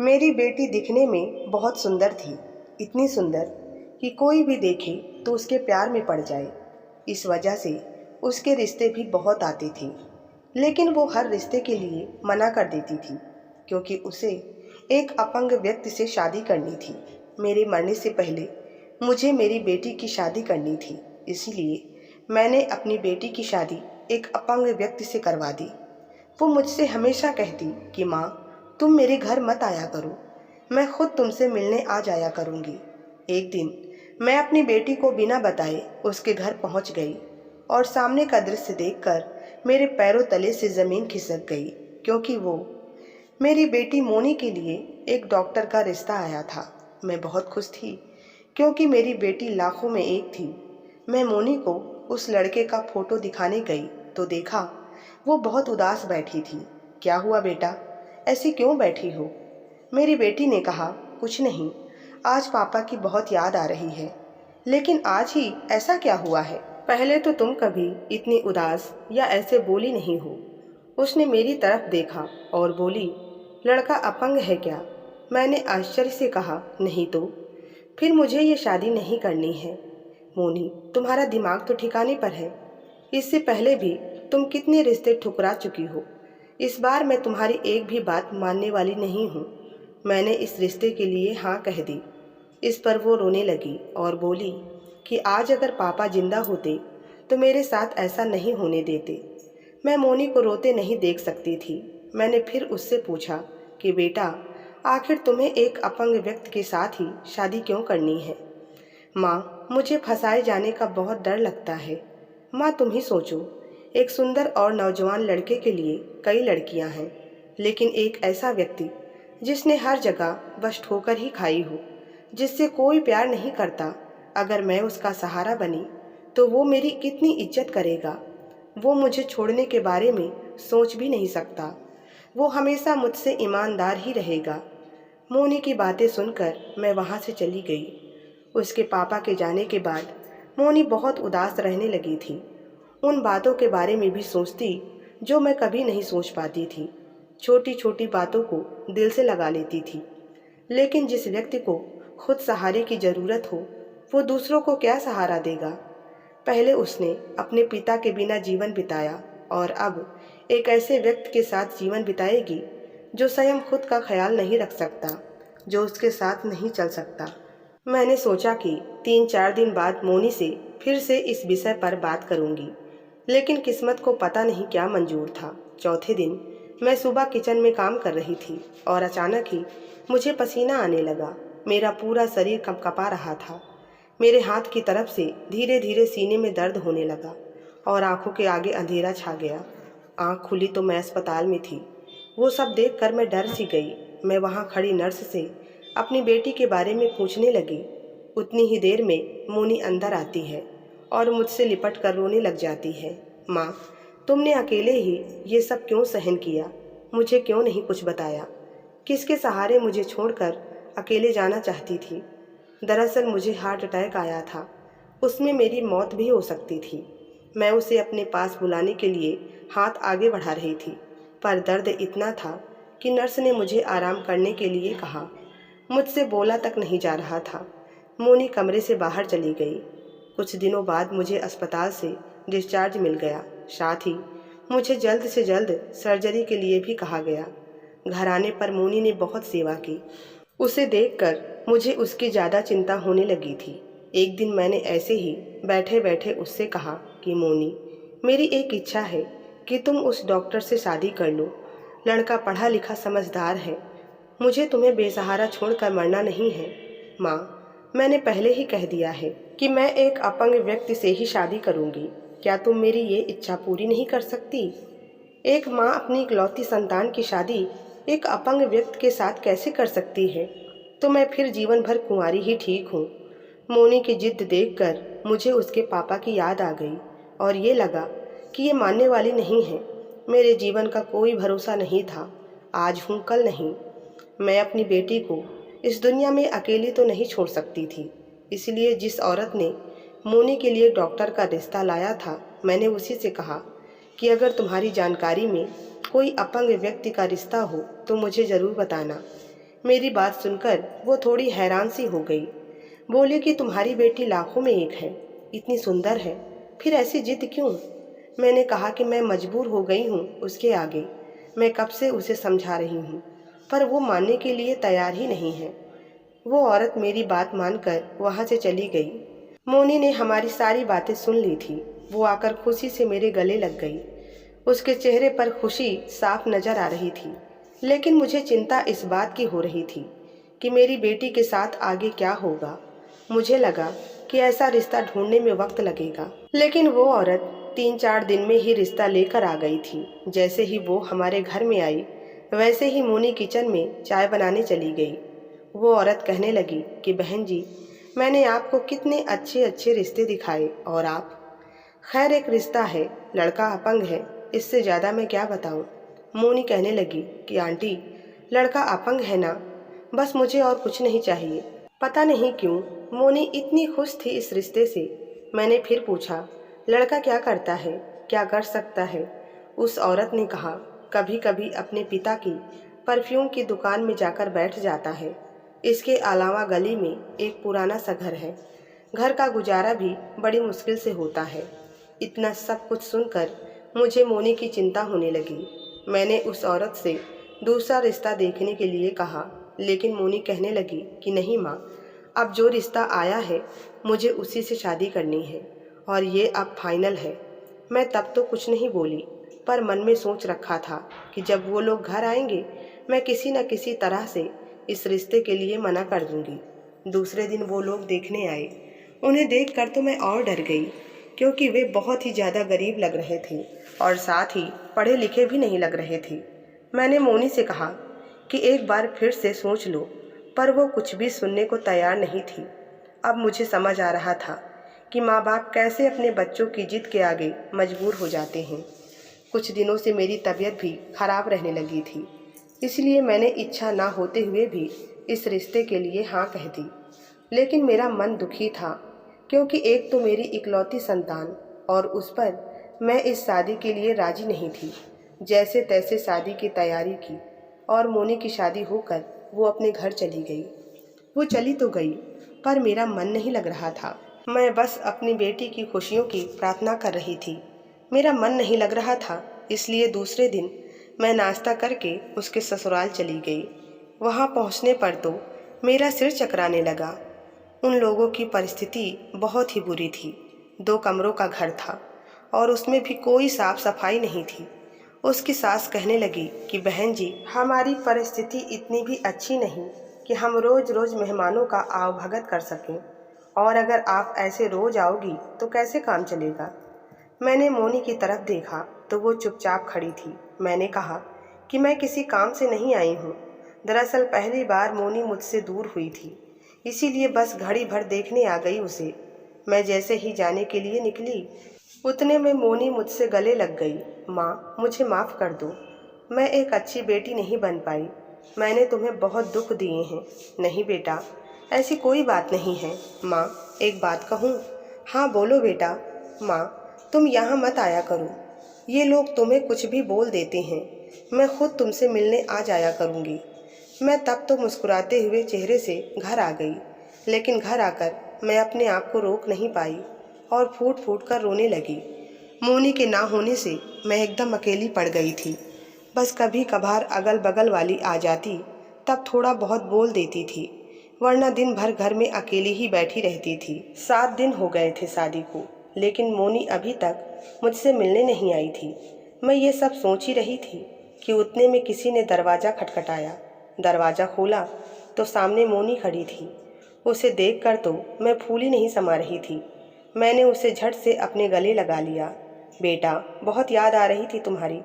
मेरी बेटी दिखने में बहुत सुंदर थी, इतनी सुंदर कि कोई भी देखे तो उसके प्यार में पड़ जाए। इस वजह से उसके रिश्ते भी बहुत आते थे, लेकिन वो हर रिश्ते के लिए मना कर देती थी, क्योंकि उसे एक अपंग व्यक्ति से शादी करनी थी। मेरे मरने से पहले मुझे मेरी बेटी की शादी करनी थी, इसलिए मैंने अपनी बेटी की शादी एक अपंग व्यक्ति से करवा दी। वो मुझसे हमेशा कहती कि माँ, तुम मेरे घर मत आया करो, मैं खुद तुमसे मिलने आ जाया करूँगी। एक दिन मैं अपनी बेटी को बिना बताए उसके घर पहुँच गई और सामने का दृश्य देखकर मेरे पैरों तले से ज़मीन खिसक गई, क्योंकि वो मेरी बेटी मोनी के लिए एक डॉक्टर का रिश्ता आया था। मैं बहुत खुश थी, क्योंकि मेरी बेटी लाखों में एक थी। मैं मोनी को उस लड़के का फोटो दिखाने गई तो देखा वो बहुत उदास बैठी थी। क्या हुआ बेटा, ऐसी क्यों बैठी हो? मेरी बेटी ने कहा, कुछ नहीं, आज पापा की बहुत याद आ रही है। लेकिन आज ही ऐसा क्या हुआ है? पहले तो तुम कभी इतनी उदास या ऐसे बोली नहीं हो। उसने मेरी तरफ देखा और बोली, लड़का अपंग है क्या? मैंने आश्चर्य से कहा, नहीं तो। फिर मुझे ये शादी नहीं करनी है। मोनी, तुम्हारा दिमाग तो ठिकाने पर है। इससे पहले भी तुम कितने रिश्ते ठुकरा चुकी हो। इस बार मैं तुम्हारी एक भी बात मानने वाली नहीं हूँ। मैंने इस रिश्ते के लिए हाँ कह दी। इस पर वो रोने लगी और बोली कि आज अगर पापा जिंदा होते तो मेरे साथ ऐसा नहीं होने देते। मैं मोनी को रोते नहीं देख सकती थी। मैंने फिर उससे पूछा कि बेटा, आखिर तुम्हें एक अपंग व्यक्ति के साथ ही शादी क्यों करनी है? माँ, मुझे फंसाए जाने का बहुत डर लगता है। माँ, तुम ही सोचो, एक सुंदर और नौजवान लड़के के लिए कई लड़कियाँ हैं, लेकिन एक ऐसा व्यक्ति जिसने हर जगह बस ठोकर ही खाई हो, जिससे कोई प्यार नहीं करता, अगर मैं उसका सहारा बनी तो वो मेरी कितनी इज्जत करेगा। वो मुझे छोड़ने के बारे में सोच भी नहीं सकता। वो हमेशा मुझसे ईमानदार ही रहेगा। मोनी की बातें सुनकर मैं वहाँ से चली गई। उसके पापा के जाने के बाद मोनी बहुत उदास रहने लगी थी। उन बातों के बारे में भी सोचती जो मैं कभी नहीं सोच पाती थी। छोटी छोटी बातों को दिल से लगा लेती थी। लेकिन जिस व्यक्ति को खुद सहारे की ज़रूरत हो, वो दूसरों को क्या सहारा देगा? पहले उसने अपने पिता के बिना जीवन बिताया और अब एक ऐसे व्यक्ति के साथ जीवन बिताएगी जो स्वयं खुद का ख्याल नहीं रख सकता, जो उसके साथ नहीं चल सकता। मैंने सोचा कि 3-4 दिन बाद मोनी से फिर से इस विषय पर बात करूंगी, लेकिन किस्मत को पता नहीं क्या मंजूर था। चौथे दिन मैं सुबह किचन में काम कर रही थी और अचानक ही मुझे पसीना आने लगा। मेरा पूरा शरीर कंपकपा रहा था। मेरे हाथ की तरफ से धीरे धीरे सीने में दर्द होने लगा और आंखों के आगे अंधेरा छा गया। आंख खुली तो मैं अस्पताल में थी। वो सब देखकर मैं डर सी गई। मैं वहाँ खड़ी नर्स से अपनी बेटी के बारे में पूछने लगी। उतनी ही देर में मोनी अंदर आती है और मुझसे लिपट कर रोने लग जाती है। माँ, तुमने अकेले ही ये सब क्यों सहन किया? मुझे क्यों नहीं कुछ बताया? किसके सहारे मुझे छोड़कर अकेले जाना चाहती थी? दरअसल मुझे हार्ट अटैक आया था। उसमें मेरी मौत भी हो सकती थी। मैं उसे अपने पास बुलाने के लिए हाथ आगे बढ़ा रही थी, पर दर्द इतना था कि नर्स ने मुझे आराम करने के लिए कहा। मुझसे बोला तक नहीं जा रहा था। मोनी कमरे से बाहर चली गई। कुछ दिनों बाद मुझे अस्पताल से डिस्चार्ज मिल गया। साथ ही मुझे जल्द से जल्द सर्जरी के लिए भी कहा गया। घर आने पर मोनी ने बहुत सेवा की। उसे देखकर मुझे उसकी ज़्यादा चिंता होने लगी थी। एक दिन मैंने ऐसे ही बैठे बैठे उससे कहा कि मोनी, मेरी एक इच्छा है कि तुम उस डॉक्टर से शादी कर लो। लड़का पढ़ा लिखा समझदार है। मुझे तुम्हें बेसहारा छोड़कर मरना नहीं है। माँ, मैंने पहले ही कह दिया है कि मैं एक अपंग व्यक्ति से ही शादी करूँगी। क्या तुम मेरी ये इच्छा पूरी नहीं कर सकती? एक माँ अपनी इकलौती संतान की शादी एक अपंग व्यक्ति के साथ कैसे कर सकती है? तो मैं फिर जीवन भर कुंवारी ही ठीक हूँ। मोनी की जिद देखकर मुझे उसके पापा की याद आ गई और ये लगा कि ये मानने वाली नहीं है। मेरे जीवन का कोई भरोसा नहीं था। आज हूँ, कल नहीं। मैं अपनी बेटी को इस दुनिया में अकेली तो नहीं छोड़ सकती थी। इसलिए जिस औरत ने मोनी के लिए डॉक्टर का रिश्ता लाया था, मैंने उसी से कहा कि अगर तुम्हारी जानकारी में कोई अपंग व्यक्ति का रिश्ता हो तो मुझे ज़रूर बताना। मेरी बात सुनकर वो थोड़ी हैरान सी हो गई। बोली कि तुम्हारी बेटी लाखों में एक है, इतनी सुंदर है, फिर ऐसी जिद क्यों? मैंने कहा कि मैं मजबूर हो गई हूँ उसके आगे। मैं कब से उसे समझा रही हूँ, पर वो मानने के लिए तैयार ही नहीं है। वो औरत मेरी बात मानकर वहाँ से चली गई। मोनी ने हमारी सारी बातें सुन ली थी। वो आकर खुशी से मेरे गले लग गई। उसके चेहरे पर खुशी साफ नजर आ रही थी, लेकिन मुझे चिंता इस बात की हो रही थी कि मेरी बेटी के साथ आगे क्या होगा। मुझे लगा कि ऐसा रिश्ता ढूंढने में वक्त लगेगा, लेकिन वो औरत 3-4 दिन में ही रिश्ता लेकर आ गई थी। जैसे ही वो हमारे घर में आई, वैसे ही मोनी किचन में चाय बनाने चली गई। वो औरत कहने लगी कि बहन जी, मैंने आपको कितने अच्छे अच्छे रिश्ते दिखाए और आप। खैर, एक रिश्ता है, लड़का अपंग है, इससे ज़्यादा मैं क्या बताऊं। मोनी कहने लगी कि आंटी, लड़का अपंग है ना, बस मुझे और कुछ नहीं चाहिए। पता नहीं क्यों मोनी इतनी खुश थी इस रिश्ते से। मैंने फिर पूछा, लड़का क्या करता है, क्या कर सकता है? उस औरत ने कहा, कभी कभी अपने पिता की परफ्यूम की दुकान में जाकर बैठ जाता है। इसके अलावा गली में एक पुराना सा घर है। घर का गुजारा भी बड़ी मुश्किल से होता है। इतना सब कुछ सुनकर मुझे मोनी की चिंता होने लगी। मैंने उस औरत से दूसरा रिश्ता देखने के लिए कहा, लेकिन मोनी कहने लगी कि नहीं माँ, अब जो रिश्ता आया है मुझे उसी से शादी करनी है और ये अब फाइनल है। मैं तब तो कुछ नहीं बोली, पर मन में सोच रखा था कि जब वो लोग घर आएंगे मैं किसी न किसी तरह से इस रिश्ते के लिए मना कर दूंगी। दूसरे दिन वो लोग देखने आए। उन्हें देखकर तो मैं और डर गई, क्योंकि वे बहुत ही ज़्यादा गरीब लग रहे थे और साथ ही पढ़े लिखे भी नहीं लग रहे थे। मैंने मोनी से कहा कि एक बार फिर से सोच लो, पर वो कुछ भी सुनने को तैयार नहीं थी। अब मुझे समझ आ रहा था कि माँ बाप कैसे अपने बच्चों की जिद के आगे मजबूर हो जाते हैं। कुछ दिनों से मेरी तबीयत भी खराब रहने लगी थी, इसलिए मैंने इच्छा ना होते हुए भी इस रिश्ते के लिए हाँ कह दी। लेकिन मेरा मन दुखी था, क्योंकि एक तो मेरी इकलौती संतान और उस पर मैं इस शादी के लिए राजी नहीं थी। जैसे तैसे शादी की तैयारी की और मोनी की शादी होकर वो अपने घर चली गई। वो चली तो गई, पर मेरा मन नहीं लग रहा था। मैं बस अपनी बेटी की खुशियों की प्रार्थना कर रही थी। मेरा मन नहीं लग रहा था, इसलिए दूसरे दिन मैं नाश्ता करके उसके ससुराल चली गई। वहाँ पहुँचने पर तो मेरा सिर चकराने लगा। उन लोगों की परिस्थिति बहुत ही बुरी थी। 2 कमरों का घर था और उसमें भी कोई साफ सफाई नहीं थी। उसकी सास कहने लगी कि बहन जी, हमारी परिस्थिति इतनी भी अच्छी नहीं कि हम रोज़ रोज़ मेहमानों का आवभगत कर सकें, और अगर आप ऐसे रोज़ आओगी तो कैसे काम चलेगा। मैंने मोनी की तरफ देखा तो वो चुपचाप खड़ी थी। मैंने कहा कि मैं किसी काम से नहीं आई हूँ। दरअसल पहली बार मोनी मुझसे दूर हुई थी, इसीलिए बस घड़ी भर देखने आ गई उसे। मैं जैसे ही जाने के लिए निकली, उतने में मोनी मुझसे गले लग गई। माँ, मुझे माफ़ कर दो, मैं एक अच्छी बेटी नहीं बन पाई। मैंने तुम्हें बहुत दुख दिए हैं। नहीं बेटा, ऐसी कोई बात नहीं है। माँ, एक बात कहूँ? हाँ बोलो बेटा। माँ, तुम यहाँ मत आया करो, ये लोग तुम्हें कुछ भी बोल देते हैं। मैं खुद तुमसे मिलने आ जाया करूँगी। मैं तब तो मुस्कुराते हुए चेहरे से घर आ गई, लेकिन घर आकर मैं अपने आप को रोक नहीं पाई और फूट फूट कर रोने लगी। मोनी के ना होने से मैं एकदम अकेली पड़ गई थी। बस कभी कभार अगल बगल वाली आ जाती, तब थोड़ा बहुत बोल देती थी, वरना दिन भर घर में अकेली ही बैठी रहती थी। 7 दिन हो गए थे शादी को, लेकिन मोनी अभी तक मुझसे मिलने नहीं आई थी। मैं ये सब सोच ही रही थी कि उतने में किसी ने दरवाज़ा खटखटाया। दरवाज़ा खोला तो सामने मोनी खड़ी थी। उसे देखकर तो मैं फूली नहीं समा रही थी। मैंने उसे झट से अपने गले लगा लिया। बेटा, बहुत याद आ रही थी तुम्हारी,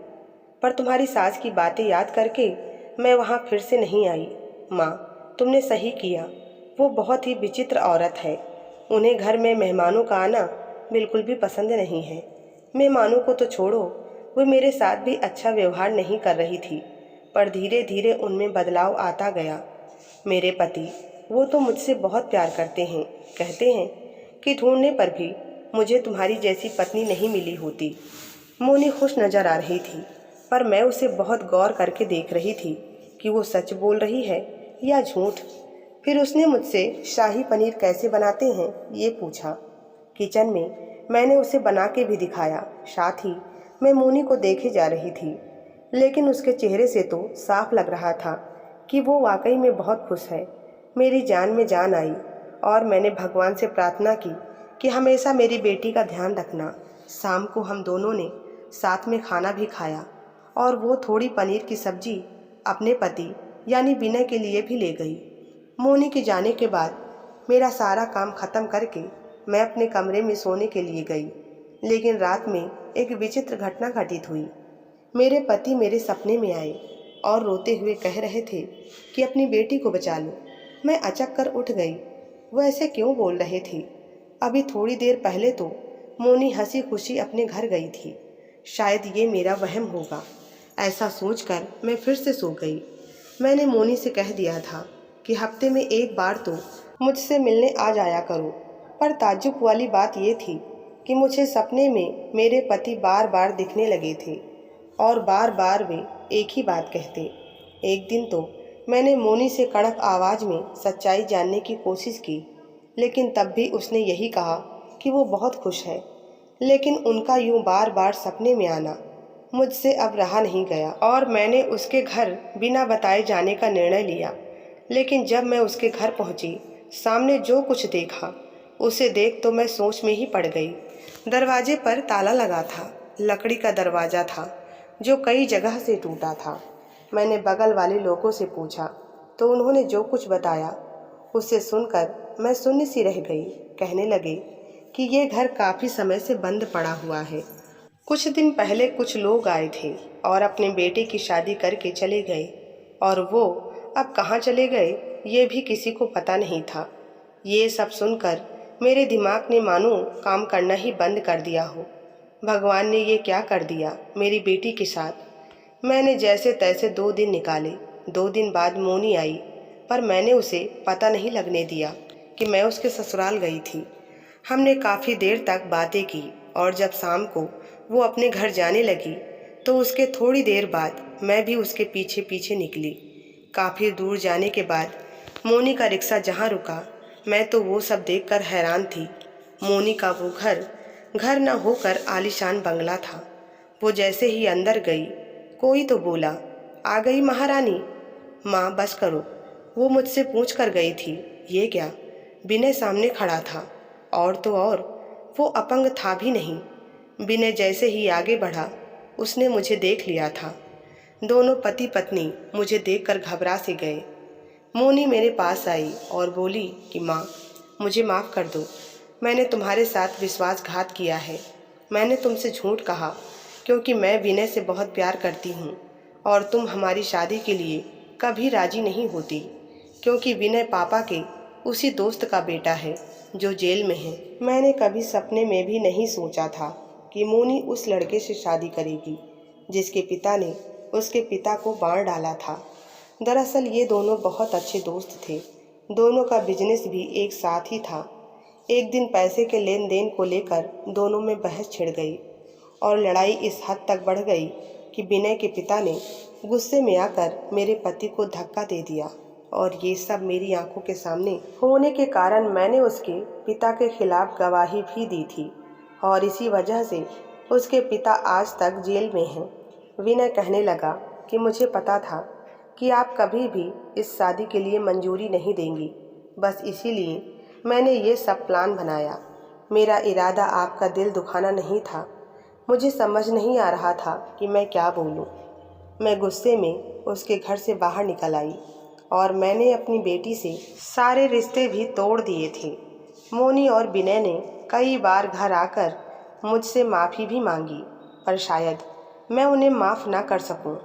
पर तुम्हारी सास की बातें याद करके मैं वहाँ फिर से नहीं आई। माँ, तुमने सही किया, वो बहुत ही विचित्र औरत है। उन्हें घर में मेहमानों का आना बिल्कुल भी पसंद नहीं है। मेहमानों को तो छोड़ो, वो मेरे साथ भी अच्छा व्यवहार नहीं कर रही थी, पर धीरे धीरे उनमें बदलाव आता गया। मेरे पति, वो तो मुझसे बहुत प्यार करते हैं। कहते हैं कि ढूंढने पर भी मुझे तुम्हारी जैसी पत्नी नहीं मिली होती। मोनी खुश नज़र आ रही थी, पर मैं उसे बहुत गौर करके देख रही थी कि वो सच बोल रही है या झूठ। फिर उसने मुझसे शाही पनीर कैसे बनाते हैं ये पूछा। किचन में मैंने उसे बना के भी दिखाया। साथ ही मैं मोनी को देखे जा रही थी, लेकिन उसके चेहरे से तो साफ लग रहा था कि वो वाकई में बहुत खुश है। मेरी जान में जान आई और मैंने भगवान से प्रार्थना की कि हमेशा मेरी बेटी का ध्यान रखना। शाम को हम दोनों ने साथ में खाना भी खाया और वो थोड़ी पनीर की सब्जी अपने पति यानी विनय के लिए भी ले गई। मोनी के जाने के बाद मेरा सारा काम ख़त्म करके मैं अपने कमरे में सोने के लिए गई, लेकिन रात में एक विचित्र घटना घटित हुई। मेरे पति मेरे सपने में आए और रोते हुए कह रहे थे कि अपनी बेटी को बचा लो। मैं अचक कर उठ गई। वो ऐसे क्यों बोल रहे थे? अभी थोड़ी देर पहले तो मोनी हंसी खुशी अपने घर गई थी। शायद ये मेरा वहम होगा। ऐसा सोचकर मैं फिर से सो गई। मैंने मोनी से कह दिया था कि हफ्ते में एक बार तो मुझसे मिलने आ जाया करो, पर ताज्जुब वाली बात ये थी कि मुझे सपने में मेरे पति बार बार दिखने लगे थे और बार बार वे एक ही बात कहते। एक दिन तो मैंने मोनी से कड़क आवाज़ में सच्चाई जानने की कोशिश की, लेकिन तब भी उसने यही कहा कि वो बहुत खुश है। लेकिन उनका यूं बार बार सपने में आना मुझसे अब रहा नहीं गया और मैंने उसके घर बिना बताए जाने का निर्णय लिया। लेकिन जब मैं उसके घर पहुंची, सामने जो कुछ देखा उसे देख तो मैं सोच में ही पड़ गई। दरवाजे पर ताला लगा था। लकड़ी का दरवाज़ा था जो कई जगह से टूटा था। मैंने बगल वाले लोगों से पूछा तो उन्होंने जो कुछ बताया उसे सुनकर मैं सुन्न सी रह गई। कहने लगे कि ये घर काफ़ी समय से बंद पड़ा हुआ है। कुछ दिन पहले कुछ लोग आए थे और अपने बेटे की शादी करके चले गए, और वो अब कहाँ चले गए ये भी किसी को पता नहीं था। ये सब सुनकर मेरे दिमाग ने मानो काम करना ही बंद कर दिया हो। भगवान ने ये क्या कर दिया मेरी बेटी के साथ। मैंने जैसे तैसे 2 दिन निकाले। 2 दिन बाद मोनी आई, पर मैंने उसे पता नहीं लगने दिया कि मैं उसके ससुराल गई थी। हमने काफ़ी देर तक बातें की और जब शाम को वो अपने घर जाने लगी तो उसके थोड़ी देर बाद मैं भी उसके पीछे पीछे निकली। काफ़ी दूर जाने के बाद मोनी का रिक्शा जहाँ रुका, मैं तो वो सब देखकर हैरान थी। मोनी का वो घर घर न होकर आलीशान बंगला था। वो जैसे ही अंदर गई, कोई तो बोला, आ गई महारानी। माँ बस करो, वो मुझसे पूछ कर गई थी। ये क्या? विनय सामने खड़ा था, और तो और वो अपंग था भी नहीं। विनय जैसे ही आगे बढ़ा उसने मुझे देख लिया था। दोनों पति पत्नी मुझे देखकर घबरा से गए। मोनी मेरे पास आई और बोली कि माँ, मुझे माफ़ कर दो, मैंने तुम्हारे साथ विश्वासघात किया है। मैंने तुमसे झूठ कहा क्योंकि मैं विनय से बहुत प्यार करती हूँ और तुम हमारी शादी के लिए कभी राजी नहीं होती, क्योंकि विनय पापा के उसी दोस्त का बेटा है जो जेल में है। मैंने कभी सपने में भी नहीं सोचा था कि मोनी उस लड़के से शादी करेगी जिसके पिता ने उसके पिता को मार डाला था। दरअसल ये दोनों बहुत अच्छे दोस्त थे। दोनों का बिजनेस भी एक साथ ही था। एक दिन पैसे के लेन देन को लेकर दोनों में बहस छिड़ गई और लड़ाई इस हद तक बढ़ गई कि विनय के पिता ने गुस्से में आकर मेरे पति को धक्का दे दिया, और ये सब मेरी आंखों के सामने होने के कारण मैंने उसके पिता के खिलाफ गवाही भी दी थी, और इसी वजह से उसके पिता आज तक जेल में हैं। विनय कहने लगा कि मुझे पता था कि आप कभी भी इस शादी के लिए मंजूरी नहीं देंगी, बस इसीलिए मैंने ये सब प्लान बनाया। मेरा इरादा आपका दिल दुखाना नहीं था। मुझे समझ नहीं आ रहा था कि मैं क्या बोलूं। मैं गुस्से में उसके घर से बाहर निकल आई और मैंने अपनी बेटी से सारे रिश्ते भी तोड़ दिए थे। मोनी और विनय ने कई बार घर आकर मुझसे माफ़ी भी मांगी, पर शायद मैं उन्हें माफ़ ना कर सकूं।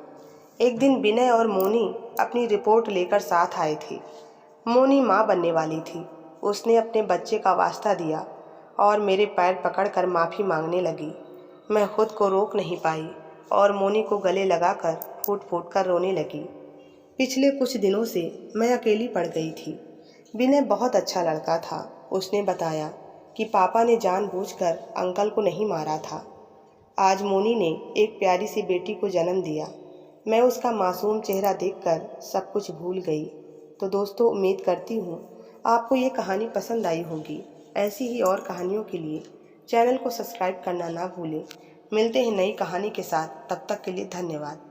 एक दिन विनय और मोनी अपनी रिपोर्ट लेकर साथ आए थे। मोनी माँ बनने वाली थी। उसने अपने बच्चे का वास्ता दिया और मेरे पैर पकड़कर माफ़ी मांगने लगी। मैं खुद को रोक नहीं पाई और मोनी को गले लगाकर फूट फूट कर रोने लगी। पिछले कुछ दिनों से मैं अकेली पड़ गई थी। विनय बहुत अच्छा लड़का था। उसने बताया कि पापा ने जानबूझकर अंकल को नहीं मारा था। आज मोनी ने एक प्यारी सी बेटी को जन्म दिया। मैं उसका मासूम चेहरा देखकर सब कुछ भूल गई। तो दोस्तों उम्मीद करती हूँ आपको ये कहानी पसंद आई होगी। ऐसी ही और कहानियों के लिए चैनल को सब्सक्राइब करना ना भूलें। मिलते हैं नई कहानी के साथ, तब तक के लिए धन्यवाद।